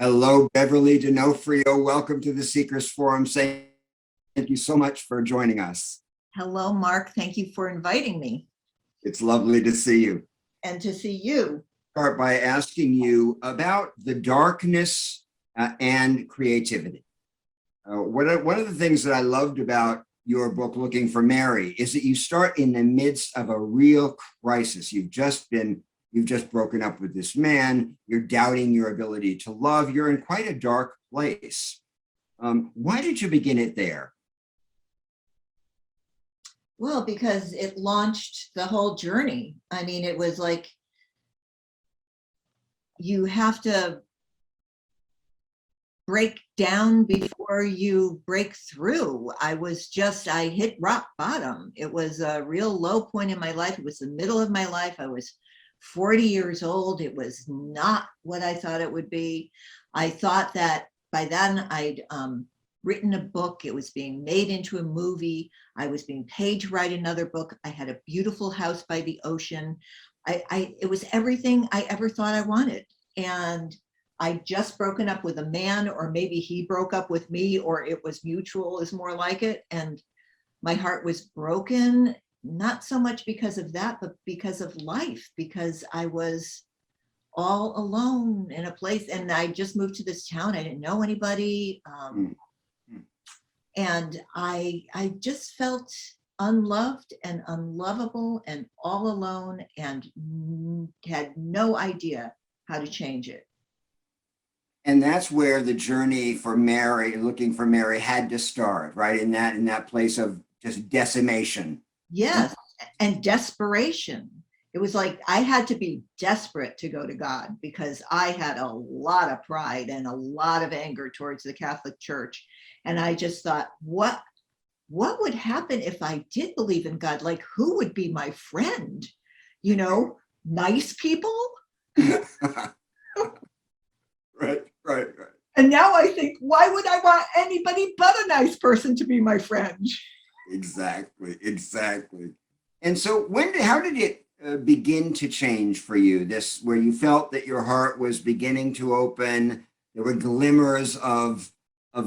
Hello, Beverly Donofrio. Welcome to the Seekers Forum. Thank you so much for joining us. Hello, Mark. Thank you for inviting me. It's lovely to see you. And to see you. Start by asking you about the darkness and creativity. One of the things that I loved about your book, Looking for Mary, is that you start in the midst of a real crisis. You've just broken up with this man. You're doubting your ability to love. You're in quite a dark place. Why did you begin it there? Well, because it launched the whole journey. I mean, it was like, you have to break down before you break through. I hit rock bottom. It was a real low point in my life. It was the middle of my life. I was 40 years old. It was not what I thought it would be. I thought that by then I'd written a book. It was being made into a movie. I was being paid to write another book. I had a beautiful house by the ocean. It was everything I ever thought I wanted. And I'd just broken up with a man, or maybe he broke up with me, or it was mutual is more like it. And my heart was broken, not so much because of that, but because of life, because I was all alone in a place. And I just moved to this town. I didn't know anybody. And I just felt unloved and unlovable and all alone, and had no idea how to change it. And that's where the journey for Mary, Looking for Mary, had to start, right? In that place of just decimation. Yes, and desperation. It was like I had to be desperate to go to God, because I had a lot of pride and a lot of anger towards the Catholic Church. And I just thought, what would happen if I did believe in God? Like, who would be my friend? You know, nice people? Right. And now I think, why would I want anybody but a nice person to be my friend? Exactly. And so how did it begin to change for you? This, where you felt that your heart was beginning to open, there were glimmers of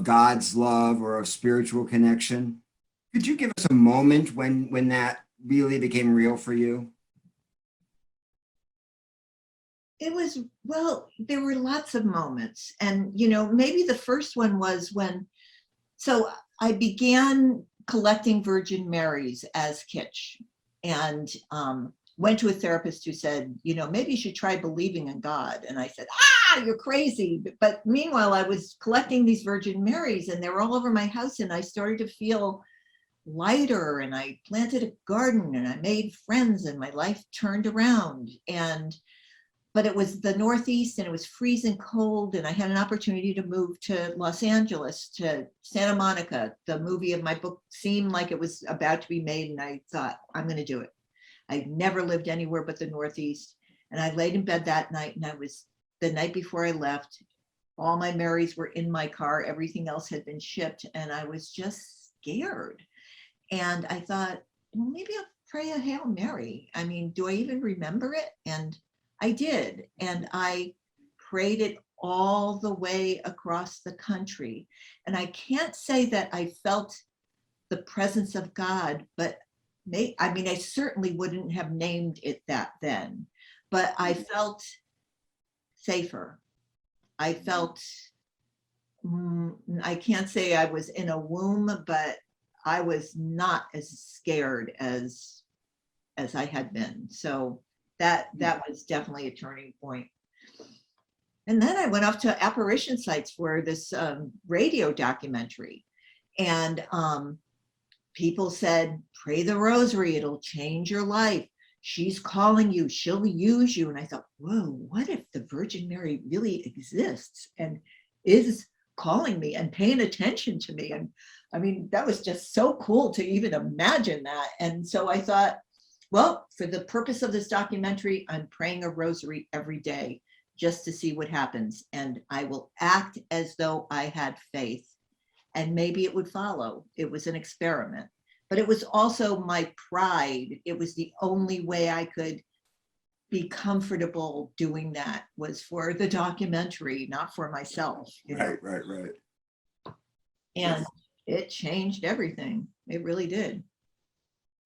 God's love or of spiritual connection. Could you give us a moment when that really became real for you? It was, well, there were lots of moments. And, you know, maybe the first one was so I began collecting Virgin Marys as kitsch, and went to a therapist who said, you know, maybe you should try believing in God. And I said, you're crazy. But meanwhile, I was collecting these Virgin Marys, and they were all over my house, and I started to feel lighter, and I planted a garden, and I made friends, and my life turned around. But it was the Northeast, and it was freezing cold, and I had an opportunity to move to Los Angeles, to Santa Monica. The movie of my book seemed like it was about to be made, and I thought, I'm going to do it. I'd never lived anywhere but the Northeast. And I laid in bed that night, and the night before I left, all my Marys were in my car. Everything else had been shipped, and I was just scared. And I thought, well, maybe I'll pray a Hail Mary. I mean, do I even remember it? And I did. And I prayed it all the way across the country. And I can't say that I felt the presence of God, but I certainly wouldn't have named it that then, but I felt safer. I felt, I can't say I was in a womb, but I was not as scared as I had been. So that was definitely a turning point. And then I went off to apparition sites for this radio documentary, and people said, pray the rosary, it'll change your life. She's calling you, she'll use you. And I thought, whoa, what if the Virgin Mary really exists and is calling me and paying attention to me? And I mean, that was just so cool to even imagine that. And so I thought, well, for the purpose of this documentary, I'm praying a rosary every day just to see what happens. And I will act as though I had faith, and maybe it would follow. It was an experiment, but it was also my pride. It was the only way I could be comfortable doing that was for the documentary, not for myself, you know. Right. And it changed everything. It really did.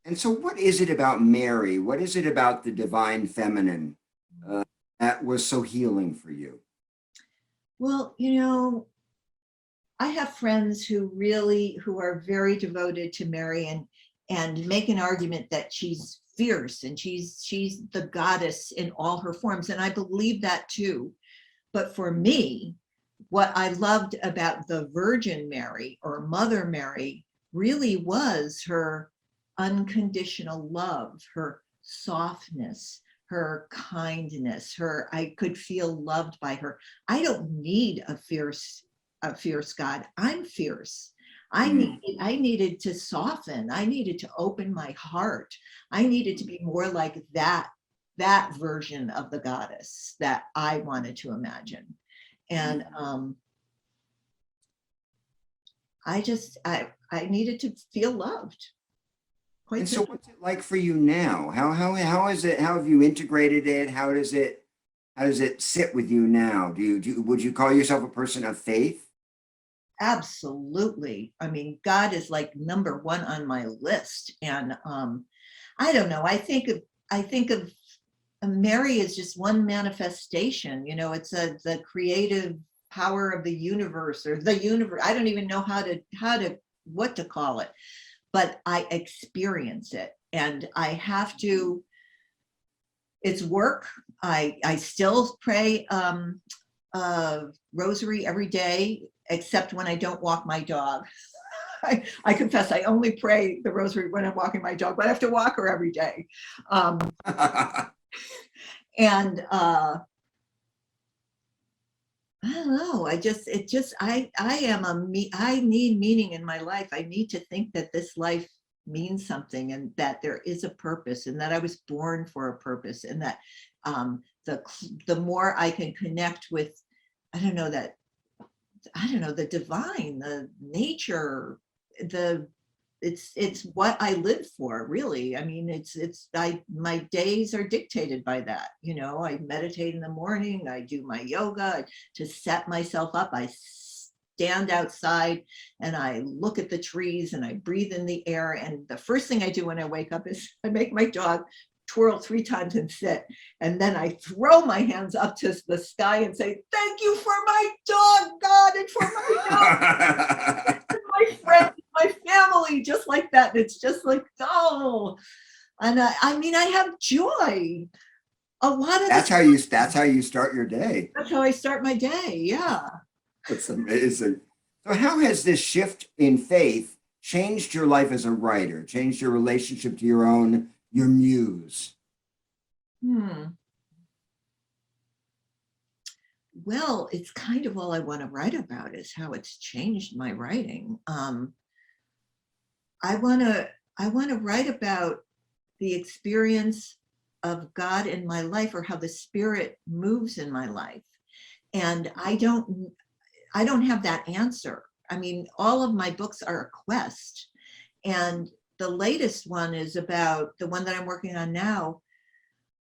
And so what is it about Mary? What is it about the divine feminine that was so healing for you? Well, you know, I have friends who are very devoted to Mary and make an argument that she's fierce and she's the goddess in all her forms. And I believe that too. But for me, what I loved about the Virgin Mary or Mother Mary really was her unconditional love, her softness, her kindness, I could feel loved by her. I don't need a fierce God. I'm fierce. I needed to soften. I needed to open my heart. I needed to be more like that version of the goddess that I wanted to imagine. And I needed to feel loved. And so what's it like for you now? How is it? How have you integrated it? How does it sit with you now? Would you call yourself a person of faith? Absolutely. I mean, God is like number one on my list. And I don't know. I think of Mary as just one manifestation. You know, it's the creative power of the universe or the universe. I don't even know what to call it, but I experience it, and I have to. It's work. I still pray rosary every day, except when I don't walk my dog. I confess I only pray the rosary when I'm walking my dog, but I have to walk her every day. And I don't know. I need meaning in my life. I need to think that this life means something and that there is a purpose and that I was born for a purpose, and that the more I can connect with, the divine, the nature, it's what I live for, really. I mean, my days are dictated by that. You know, I meditate in the morning, I do my yoga to set myself up. I stand outside and I look at the trees and I breathe in the air. And the first thing I do when I wake up is I make my dog twirl 3 times and sit. And then I throw my hands up to the sky and say, thank you for my dog, God, and for my dog, my friends, my family, just like that. And it's just like, oh, and I mean, I have joy. A lot of that's how you start your day. That's how I start my day. Yeah. That's amazing. So how has this shift in faith changed your life as a writer, changed your relationship to your muse? Well, it's kind of all I want to write about is how it's changed my writing. I want to write about the experience of God in my life, or how the Spirit moves in my life. And I don't have that answer. I mean, all of my books are a quest. And the latest one is about the one that I'm working on now.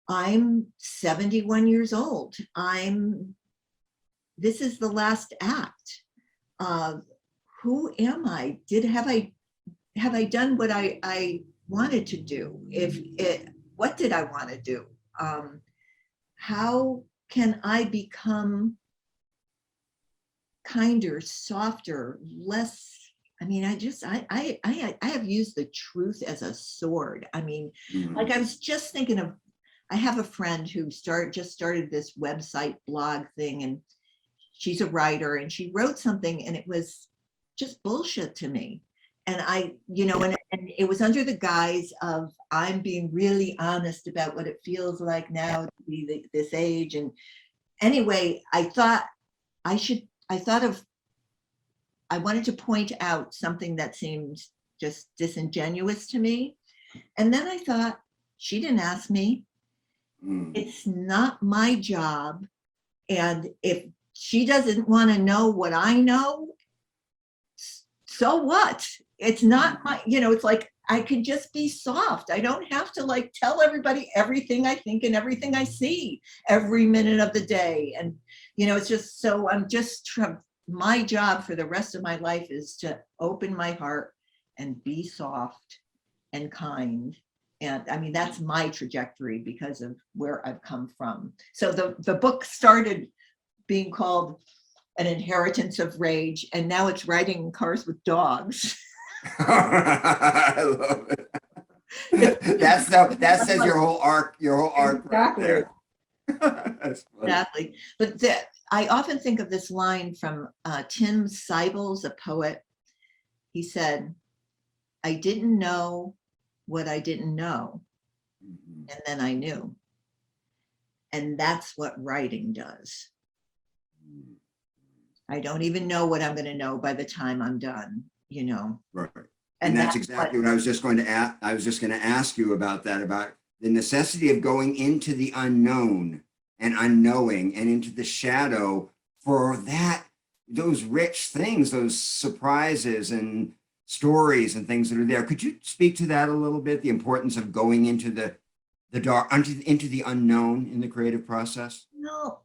I'm 71 years old. This is the last act. Who am I? Have I done what I wanted to do? What did I want to do? How can I become kinder, softer, less? I mean, I have used the truth as a sword. I mean, like I was just thinking of, I have a friend who just started this website blog thing, and she's a writer, and she wrote something and it was just bullshit to me. And and it was under the guise of, I'm being really honest about what it feels like now to be this age. And anyway, I wanted to point out something that seemed just disingenuous to me. And then I thought, she didn't ask me. It's not my job. And if she doesn't want to know what I know, so what? It's not my, it's like, I can just be soft. I don't have to like tell everybody everything I think and everything I see every minute of the day. And, it's just, so my job for the rest of my life is to open my heart and be soft and kind. And I mean, that's my trajectory because of where I've come from. So the book started being called An Inheritance of Rage, and now it's riding in cars with dogs. I love it. That says your whole arc Exactly. right there. That's funny. Exactly. But I often think of this line from Tim Sybels, a poet. He said, "I didn't know what I didn't know, and then I knew." And that's what writing does. I don't even know what I'm going to know by the time I'm done, Right. And that's exactly what I was just going to ask. I was just going to ask you about that, about the necessity of going into the unknown and unknowing and into the shadow for those rich things, those surprises and stories and things that are there. Could you speak to that a little bit? The importance of going into the dark, into the unknown in the creative process? No.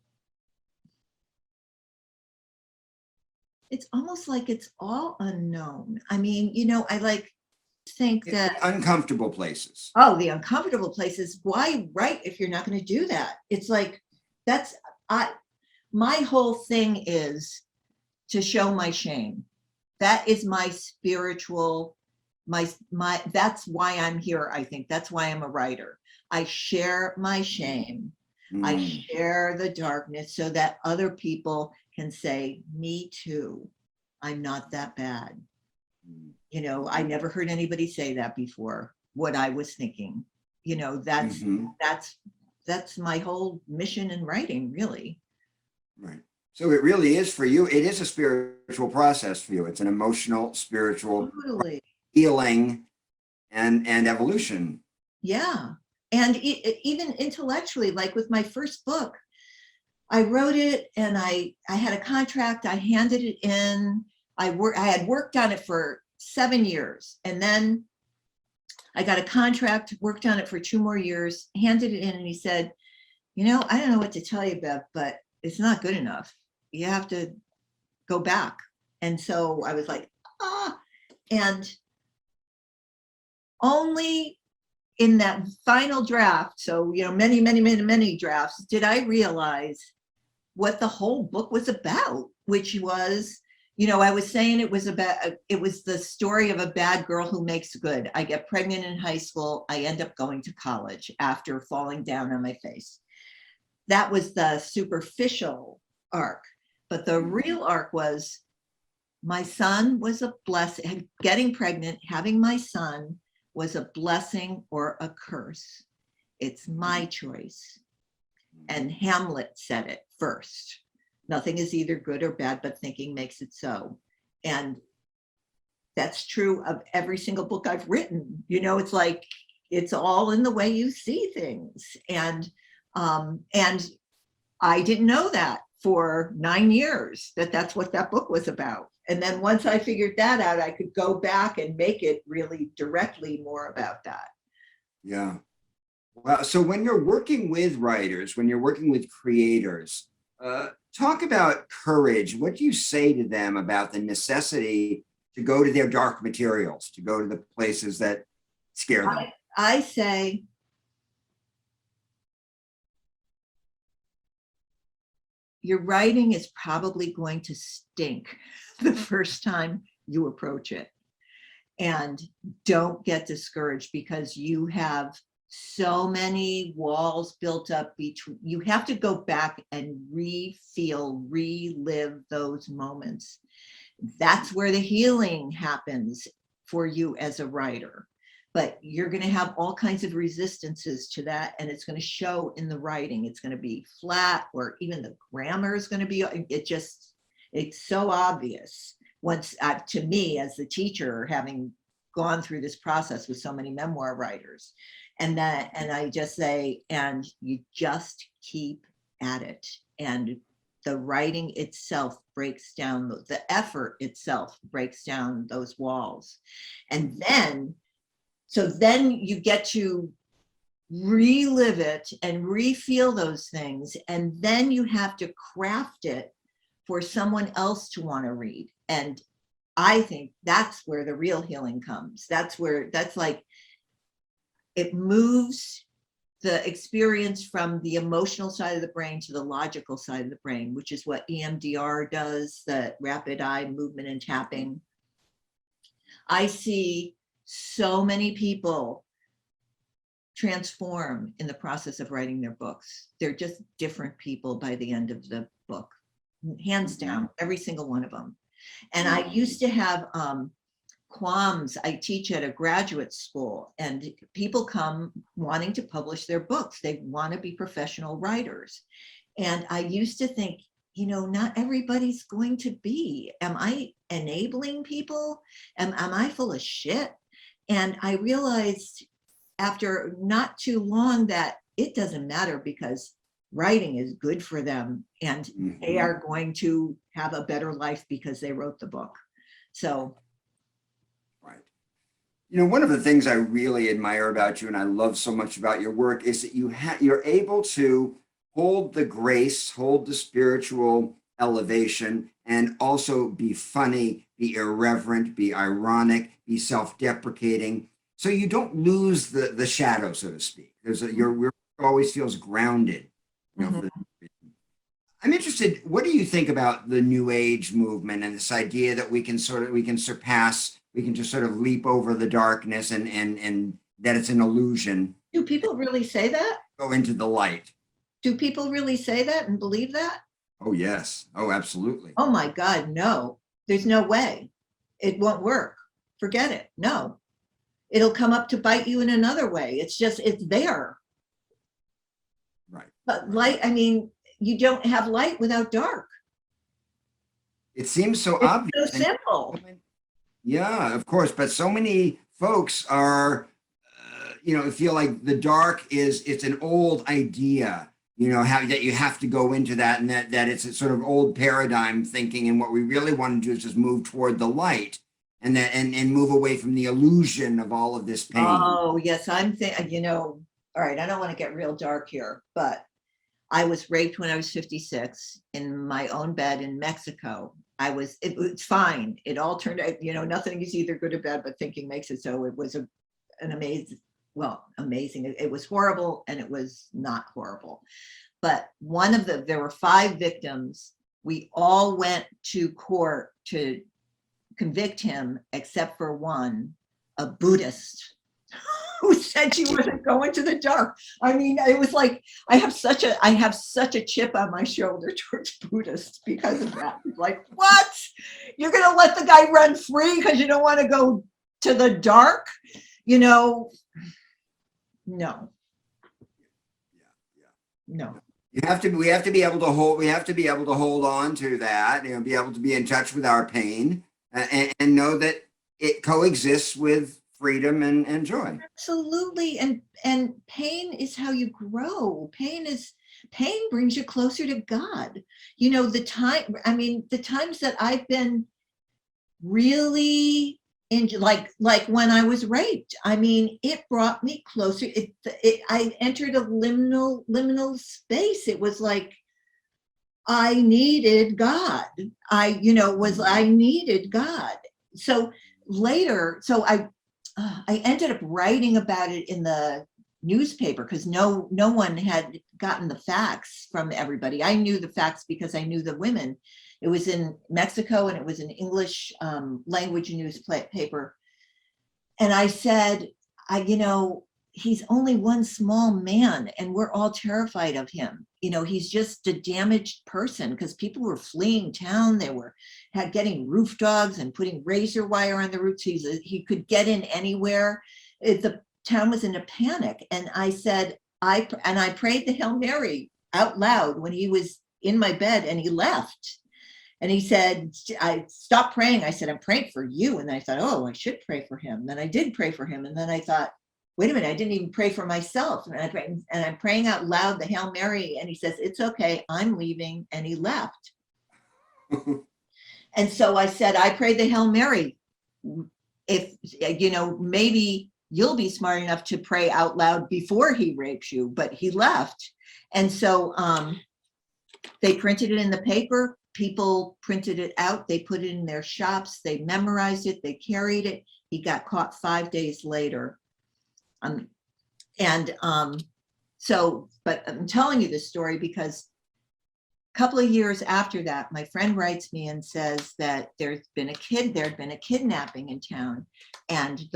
It's almost like it's all unknown. I mean, I think that uncomfortable places. Oh, the uncomfortable places. Why write if you're not going to do that? It's like, my whole thing is to show my shame. That is my spiritual, that's why I'm here. I think that's why I'm a writer. I share my shame. I share the darkness so that other people can say, me too. I'm not that bad. I never heard anybody say that before, what I was thinking. That's my whole mission in writing, really. Right. So it really is for you. It is a spiritual process for you. It's an emotional, spiritual Totally. healing and evolution. Yeah. And even intellectually, like with my first book, I wrote it and I had a contract. I handed it in. I had worked on it for 7 years, and then I got a contract, worked on it for 2 more years, handed it in, and he said, I don't know what to tell you, Bev, but it's not good enough. You have to go back. And so I was like, and only in that final draft, so many drafts, did I realize what the whole book was about, which was, I was saying it was the story of a bad girl who makes good. I get pregnant in high school. I end up going to college after falling down on my face. That was the superficial arc. But the real arc was my son was a blessing. Getting pregnant, having my son was a blessing or a curse. It's my choice. And Hamlet said it first. Nothing is either good or bad, but thinking makes it so. And that's true of every single book I've written. It's like, it's all in the way you see things. And I didn't know that for 9 years, that's what that book was about. And then once I figured that out, I could go back and make it really directly more about that. Yeah. Well, so when you're working with writers, when you're working with creators, talk about courage. What do you say to them about the necessity to go to their dark materials, to go to the places that scare them? I say, your writing is probably going to stink the first time you approach it. And don't get discouraged because you have so many walls built up between. You have to go back and relive those moments. That's where the healing happens for you as a writer. But you're going to have all kinds of resistances to that, and it's going to show in the writing. It's going to be flat, or even the grammar is going to be, it's so obvious. Once, to me as the teacher, having gone through this process with so many memoir writers, and I just say, and you just keep at it, and the writing itself breaks down, the effort itself breaks down those walls. And then So then you get to relive it and re-feel those things. And then you have to craft it for someone else to want to read. And I think that's where the real healing comes. That's like, it moves the experience from the emotional side of the brain to the logical side of the brain, which is what EMDR does, the rapid eye movement and tapping. I see so many people transform in the process of writing their books. They're just different people by the end of the book, hands down, every single one of them. And I used to have qualms. I teach at a graduate school, and people come wanting to publish their books. They want to be professional writers. And I used to think, not everybody's going to be. Am I enabling people? Am I full of shit? And I realized after not too long that it doesn't matter, because writing is good for them, and they are going to have a better life because they wrote the book. So. Right. One of the things I really admire about you, and I love so much about your work, is that you're able to hold the grace, hold the spiritual elevation, and also be funny, be irreverent, be ironic, be self-deprecating. So you don't lose the shadow, so to speak. Your work always feels grounded. I'm interested, what do you think about the New Age movement and this idea that we can just sort of leap over the darkness and that it's an illusion? Do people really say that? Go into the light. Do people really say that and believe that? Oh, yes. Oh, absolutely. Oh my God, no. There's no way. It won't work. Forget it. No. It'll come up to bite you in another way. It's there. Right. But light, you don't have light without dark. It seems so It's obvious. so simple. Yeah, of course. But so many folks are, feel like the dark it's an old idea, that you have to go into that, and that it's a sort of old paradigm thinking. And what we really want to do is just move toward the light and move away from the illusion of all of this pain. Oh, yes. I'm thinking, all right, I don't want to get real dark here, but I was raped when I was 56 in my own bed in Mexico. It's fine. It all turned out, nothing is either good or bad, but thinking makes it so. It was an amazing. It was horrible, and it was not horrible. But there were 5 victims. We all went to court to convict him, except for one, a Buddhist, who said she wasn't going to the dark. It was like, I have such a chip on my shoulder towards Buddhists because of that. Like, what? You're going to let the guy run free because you don't want to go to the dark? No. No. We have to be able to hold on to that, be able to be in touch with our pain, and know that it coexists with freedom and joy. Absolutely. And pain is how you grow. Pain brings you closer to God. The times that I've been really like when I was raped, it brought me closer. I entered a liminal space. It was like I needed God. I needed God. So later, I ended up writing about it in the newspaper because no one had gotten the facts from everybody. I knew the facts because I knew the women. It was in Mexico, and it was an English language newspaper. And I said, he's only one small man, and we're all terrified of him. He's just a damaged person, because people were fleeing town. They were getting roof dogs and putting razor wire on the roofs. He could get in anywhere. The town was in a panic. And I said, I prayed the Hail Mary out loud when he was in my bed, and he left. And he said, I stopped praying. I said, I'm praying for you. And then I thought, oh, I should pray for him. Then I did pray for him. And then I thought, wait a minute, I didn't even pray for myself. And I'm praying out loud the Hail Mary. And he says, it's okay, I'm leaving. And he left. And so I said, I prayed the Hail Mary. If, maybe you'll be smart enough to pray out loud before he rapes you, but he left. And so they printed it in the paper. People printed it out. They put it in their shops. They memorized it. They carried it. He got caught 5 days later. But I'm telling you this story because a couple of years after that, my friend writes me and says that there'd been a kidnapping in town, and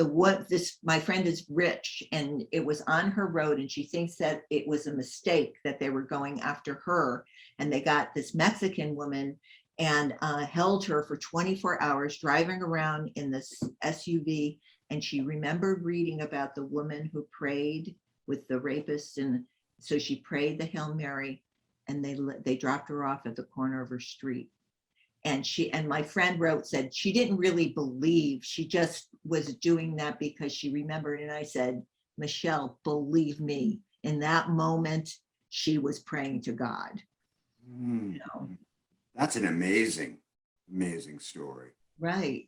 my friend is rich, and it was on her road, and she thinks that it was a mistake that they were going after her, and they got this Mexican woman and held her for 24 hours driving around in this SUV, and she remembered reading about the woman who prayed with the rapist, and so she prayed the Hail Mary, and they dropped her off at the corner of her street. And my friend said she didn't really believe, she just was doing that because she remembered. And I said, Michelle, believe me, in that moment, she was praying to God. You know? That's an amazing story. Right.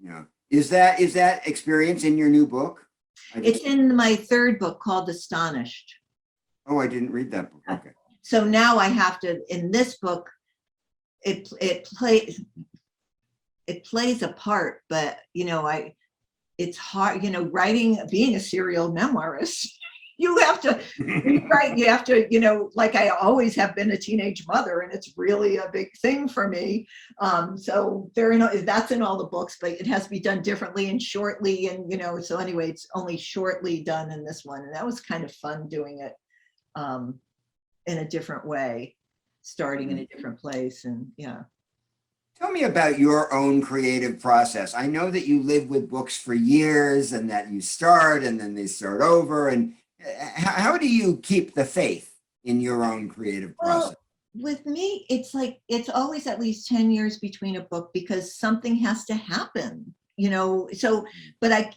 Yeah. Is that experience in your new book? It's in my third book called Astonished. Oh, I didn't read that book. Okay. So now I have to, in this book, it plays a part, but it's hard, being a serial memoirist, you have to rewrite, you have to, like I always have been a teenage mother, and it's really a big thing for me. So that's in all the books, but it has to be done differently and shortly. And, so anyway, it's only shortly done in this one. And that was kind of fun doing it in a different way, starting in a different place. And yeah. Tell me about your own creative process. I know that you live with books for years, and that you start and then they start over. And how do you keep the faith in your own creative process? Well, with me, it's like, it's always at least 10 years between a book because something has to happen, so, but I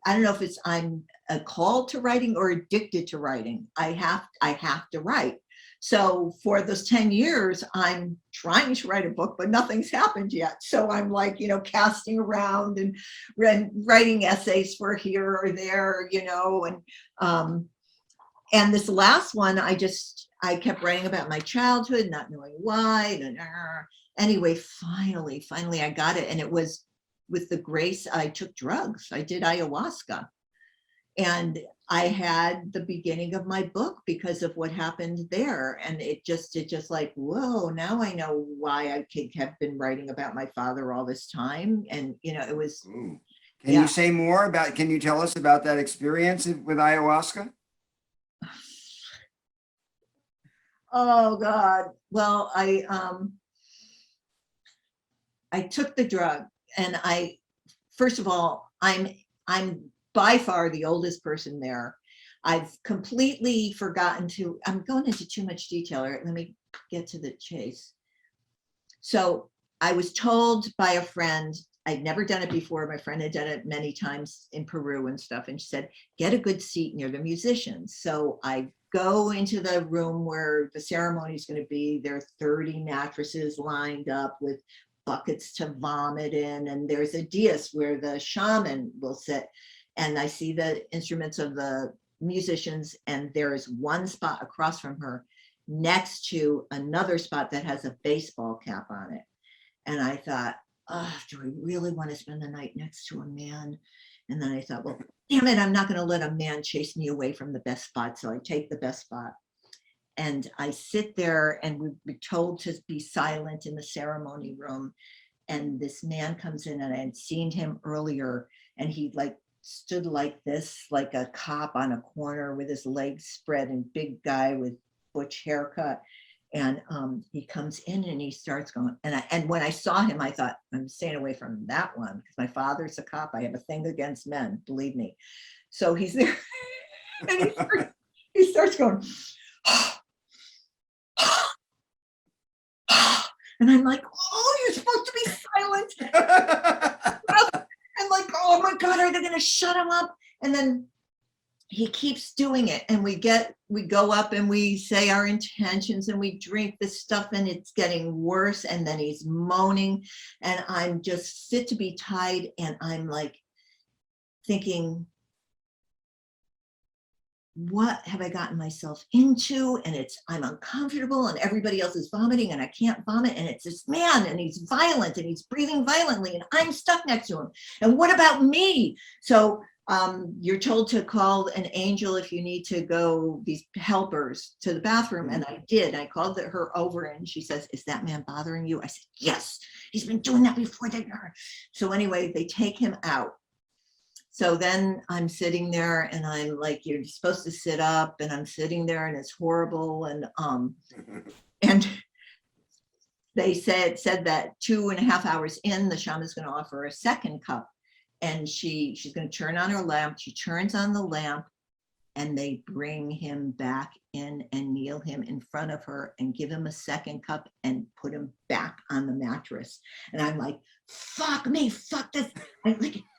don't know if I'm a call to writing or addicted to writing. I have to write. So for those 10 years, I'm trying to write a book, but nothing's happened yet. So I'm like, casting around and writing essays for here or there, and this last one, I kept writing about my childhood, not knowing why. Anyway, finally, I got it. And it was with the grace, I took drugs. I did ayahuasca. And I had the beginning of my book because of what happened there. And it just like, whoa, now I know why I have been writing about my father all this time. And, it was. Ooh. Can you say more can you tell us about that experience with ayahuasca? Oh God. Well, I took the drug, and first of all, I'm by far the oldest person there. I've completely forgotten I'm going into too much detail. Let me get to the chase. So I was told by a friend, I'd never done it before. My friend had done it many times in Peru and stuff. And she said, get a good seat near the musicians. So I go into the room where the ceremony is going to be. There are 30 mattresses lined up with buckets to vomit in. And there's a dais where the shaman will sit. And I see the instruments of the musicians, and there is one spot across from her next to another spot that has a baseball cap on it. And I thought, do I really want to spend the night next to a man? And then I thought, well, damn it, I'm not going to let a man chase me away from the best spot. So I take the best spot. And I sit there, and we've been told to be silent in the ceremony room. And this man comes in, and I had seen him earlier, and he stood like this, like a cop on a corner with his legs spread, and big guy with butch haircut. And he comes in and he starts going, and when I saw him, I thought, I'm staying away from that one because my father's a cop. I have a thing against men, believe me. So he's there and he starts going, and I'm like, oh, you're supposed to be silent. I'm like, oh my God, are they going to shut him up? And then he keeps doing it. And we go up and we say our intentions and we drink this stuff, and it's getting worse. And then he's moaning, and I'm just fit to be tied. And I'm like thinking, what have I gotten myself into? And I'm uncomfortable and everybody else is vomiting and I can't vomit. And it's this man and he's violent and he's breathing violently and I'm stuck next to him. And what about me? So you're told to call an angel if you need to go, these helpers to the bathroom. And I did. I called her over and she says, is that man bothering you? I said, yes, he's been doing that before. So anyway, they take him out. So then I'm sitting there and I'm like, you're supposed to sit up, and I'm sitting there and it's horrible. And they said that 2.5 hours in, the shaman's going to offer a second cup, and she's going to turn on her lamp. She turns on the lamp and they bring him back in and kneel him in front of her and give him a second cup and put him back on the mattress. And I'm like, fuck me, fuck this.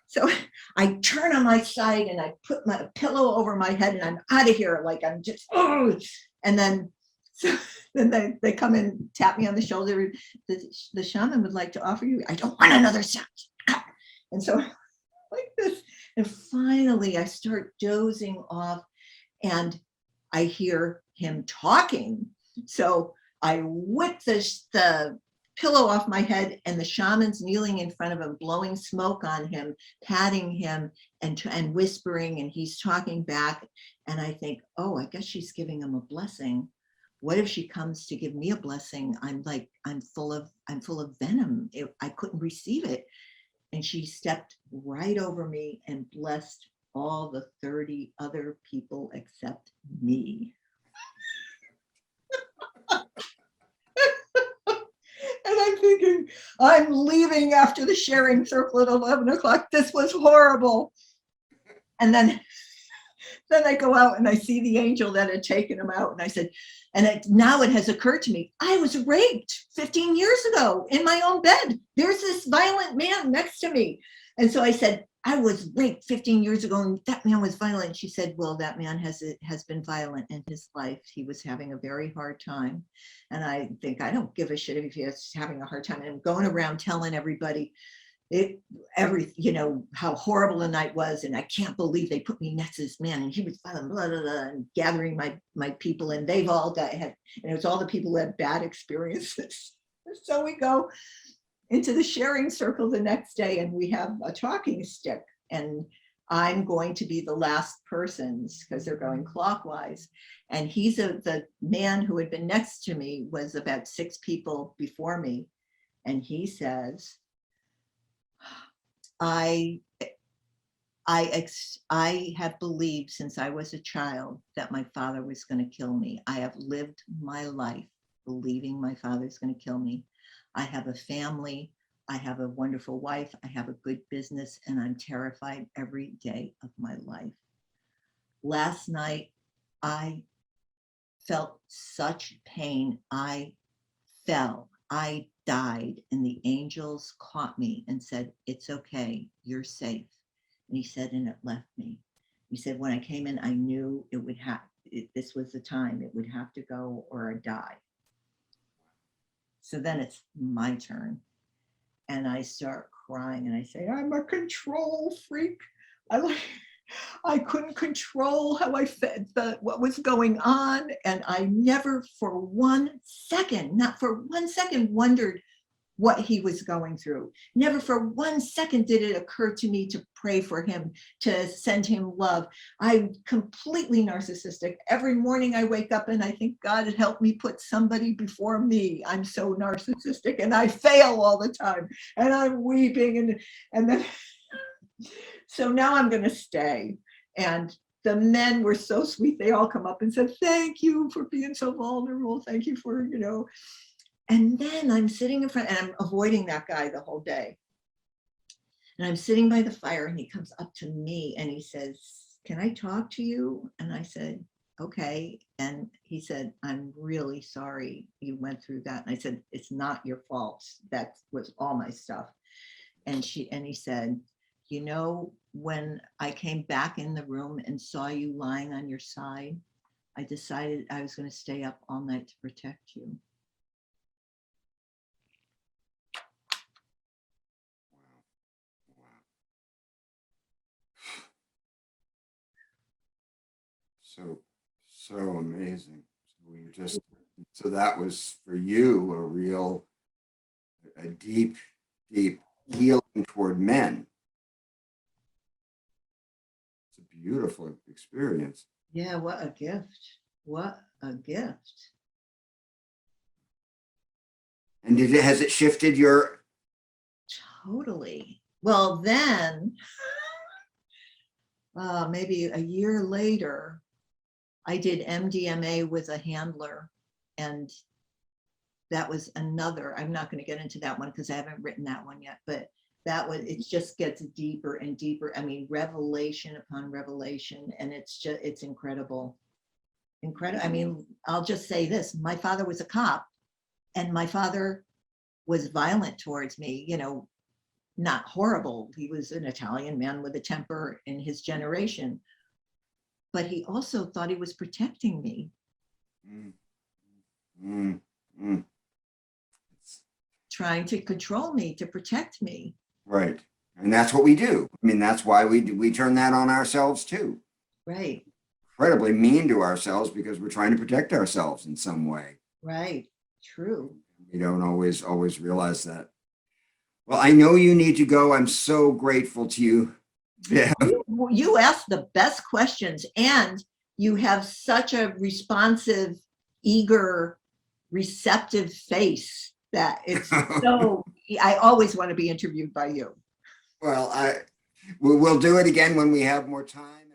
So I turn on my side and I put my pillow over my head and I'm out of here. Like I'm just, oh. And then, they come and tap me on the shoulder. The shaman would like to offer you, I don't want another shot. And so like this, and finally I start dozing off and I hear him talking. So I whip the pillow off my head and the shaman's kneeling in front of him, blowing smoke on him, patting him and whispering, and he's talking back. And I think, oh, I guess she's giving him a blessing. What if she comes to give me a blessing? I'm full of venom. I couldn't receive it. And she stepped right over me and blessed all the 30 other people except me. And I'm thinking, I'm leaving after the sharing circle at 11 o'clock. This was horrible. And then I go out and I see the angel that had taken him out. And I said, now it has occurred to me, I was raped 15 years ago in my own bed. There's this violent man next to me. And so I said, I was raped 15 years ago and that man was violent. She said, well, that man has been violent in his life. He was having a very hard time. And I think, I don't give a shit if he's having a hard time. And I'm going around telling everybody how horrible the night was. And I can't believe they put me next to this man and he was violent, blah, blah, blah, and gathering my people. And they've all and it was all the people who had bad experiences. So we go into the sharing circle the next day and we have a talking stick and I'm going to be the last persons because they're going clockwise. And the man who had been next to me was about 6 people before me. And he says, I have believed since I was a child that my father was going to kill me. I have lived my life believing my father's going to kill me. I have a family. I have a wonderful wife. I have a good business, and I'm terrified every day of my life. Last night, I felt such pain. I fell. I died, and the angels caught me and said, it's okay, you're safe. And he said, and it left me. He said, when I came in, I knew this was the time, it would have to go or I die. So then it's my turn. And I start crying and I say, I'm a control freak. I couldn't control how I fed what was going on. And I never for 1 second, not for 1 second, wondered what he was going through. Never for 1 second did it occur to me to pray for him, to send him love. I'm completely narcissistic. Every morning I wake up and I think God had helped me put somebody before me. I'm so narcissistic and I fail all the time and I'm weeping and then so now I'm going to stay. And the men were so sweet. They all come up and said, thank you for being so vulnerable. Thank you for, And then I'm sitting in front and I'm avoiding that guy the whole day. And I'm sitting by the fire and he comes up to me and he says, can I talk to you? And I said, okay. And he said, I'm really sorry you went through that. And I said, it's not your fault. That was all my stuff. And he said, when I came back in the room and saw you lying on your side, I decided I was going to stay up all night to protect you. so amazing. So you just, so that was for you a deep healing toward men. It's a beautiful experience. Yeah, what a gift. What a gift. And has it shifted your? Totally. Well, then, maybe a year later, I did MDMA with a handler, and that was another, I'm not going to get into that one because I haven't written that one yet, but that was, it just gets deeper and deeper. I mean, revelation upon revelation, and it's incredible. Incredible. I mean, I'll just say this, my father was a cop, and my father was violent towards me, you know, not horrible. He was an Italian man with a temper in his generation, but he also thought he was protecting me. Mm, mm, mm. Trying to control me, to protect me. Right. And that's what we do. I mean, that's why we turn that on ourselves too. Right. Incredibly mean to ourselves because we're trying to protect ourselves in some way. Right. True. We don't always realize that. Well, I know you need to go. I'm so grateful to you. Yeah. You ask the best questions, and you have such a responsive, eager, receptive face that it's so, I always want to be interviewed by you. Well, we'll do it again when we have more time.